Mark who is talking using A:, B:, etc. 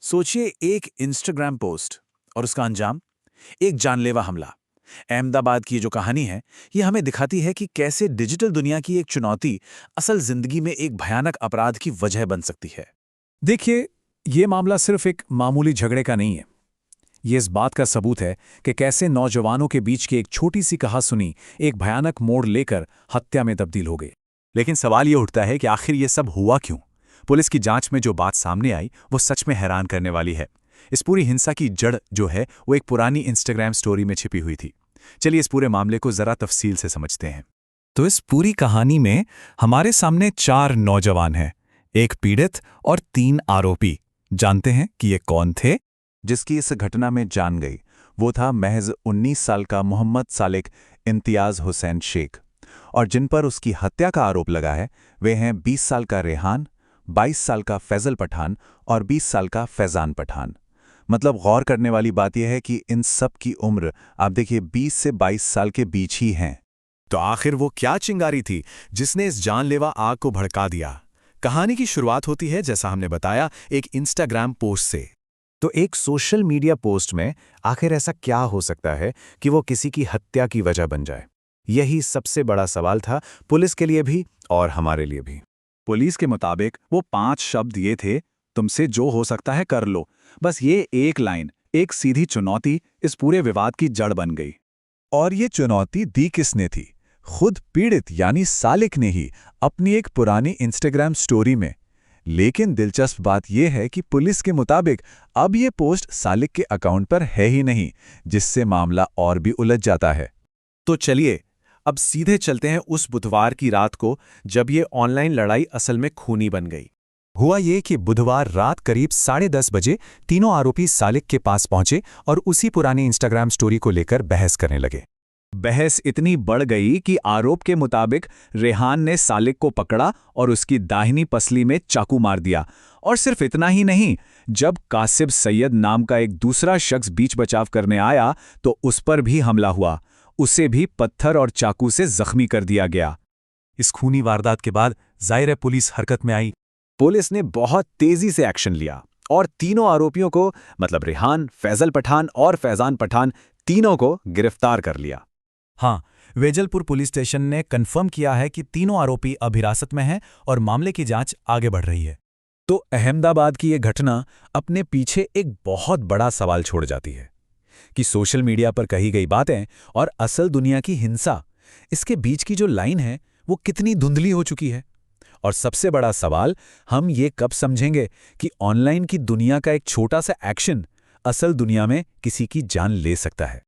A: सोचिए एक Instagram post और उसका अंजाम, एक जानलेवा हमला। अहमदाबाद की जो कहानी है, ये हमें दिखाती है कि कैसे डिजिटल दुनिया की एक चुनौती असल जिंदगी में एक भयानक अपराध की वजह बन सकती है।
B: देखिए, ये मामला सिर्फ एक मामूली झगड़े का नहीं है। ये इस बात का सबूत है कि कैसे नौजवानों के बीच की एक छोटी सी कहासुनी एक भयानक मोड़ लेकर हत्या में तब्दील हो गई।
C: लेकिन सवाल ये उठता है कि आखिर ये सब हुआ क्यों? पुलिस की जांच में जो बात सामने आई वो सच में हैरान करने वाली है। इस पूरी हिंसा की जड़ जो है वो एक पुरानी इंस्टाग्राम स्टोरी में छिपी हुई थी। चलिए इस पूरे मामले को जरा तफसील से समझते हैं। तो इस पूरी कहानी में हमारे सामने 4 नौजवान हैं, एक पीड़ित और 3 आरोपी। जानते हैं कि ये कौन थे? जिसकी इस घटना में जान गई वो था महज 19 साल का मोहम्मद सालिक इम्तियाज हुसैन शेख, और जिन पर उसकी हत्या का आरोप लगा है वे हैं 20 साल का रेहान, 22 साल का फैजल पठान और 20 साल का फैजान पठान। मतलब गौर करने वाली बात यह है कि इन सब की उम्र आप देखिए 20 से 22 साल के बीच ही हैं।
D: तो आखिर वो क्या चिंगारी थी जिसने इस जानलेवा आग को भड़का दिया? कहानी की शुरुआत होती है, जैसा हमने बताया, एक इंस्टाग्राम पोस्ट से।
A: तो एक सोशल मीडिया पोस्ट में आखिर ऐसा क्या हो सकता है कि वो किसी की हत्या की वजह बन जाए? यही सबसे बड़ा सवाल था, पुलिस के लिए भी और हमारे लिए भी।
C: पुलिस के मुताबिक वो 5 शब्द ये थे: तुमसे जो हो सकता है कर लो। बस ये एक लाइन, एक सीधी चुनौती इस पूरे विवाद की जड़ बन गई। और ये चुनौती दी किसने थी? खुद पीड़ित यानी सालिक ने ही, अपनी एक पुरानी इंस्टाग्राम स्टोरी में। लेकिन दिलचस्प बात यह है कि पुलिस के मुताबिक अब ये पोस्ट सालिक के अकाउंट पर है ही नहीं, जिससे मामला और भी उलझ जाता है।
D: तो चलिए अब सीधे चलते हैं उस बुधवार की रात को, जब ये ऑनलाइन लड़ाई असल में खूनी बन गई।
C: हुआ ये कि बुधवार रात करीब 10:30 बजे तीनों आरोपी सालिक के पास पहुंचे और उसी पुरानी इंस्टाग्राम स्टोरी को लेकर बहस करने लगे। बहस इतनी बढ़ गई कि आरोप के मुताबिक रेहान ने सालिक को पकड़ा और उसकी दाहिनी पसली में चाकू मार दिया। और सिर्फ इतना ही नहीं, जब कासिब सैयद नाम का एक दूसरा शख्स बीच बचाव करने आया तो उस पर भी हमला हुआ। उसे भी पत्थर और चाकू से जख्मी कर दिया गया। इस खूनी वारदात के बाद जाहिर है पुलिस हरकत में आई।
A: पुलिस ने बहुत तेजी से एक्शन लिया और तीनों आरोपियों को, मतलब रेहान, फैजल पठान और फैजान पठान, तीनों को गिरफ्तार कर लिया।
C: हाँ, वेजलपुर पुलिस स्टेशन ने कंफर्म किया है कि तीनों आरोपी अब हिरासत में हैं और मामले की जांच आगे बढ़ रही है।
B: तो अहमदाबाद की ये घटना अपने पीछे एक बहुत बड़ा सवाल छोड़ जाती है कि सोशल मीडिया पर कही गई बातें और असल दुनिया की हिंसा, इसके बीच की जो लाइन है वो कितनी धुंधली हो चुकी है। और सबसे बड़ा सवाल, हम ये कब समझेंगे कि ऑनलाइन की दुनिया का एक छोटा सा एक्शन असल दुनिया में किसी की जान ले सकता है।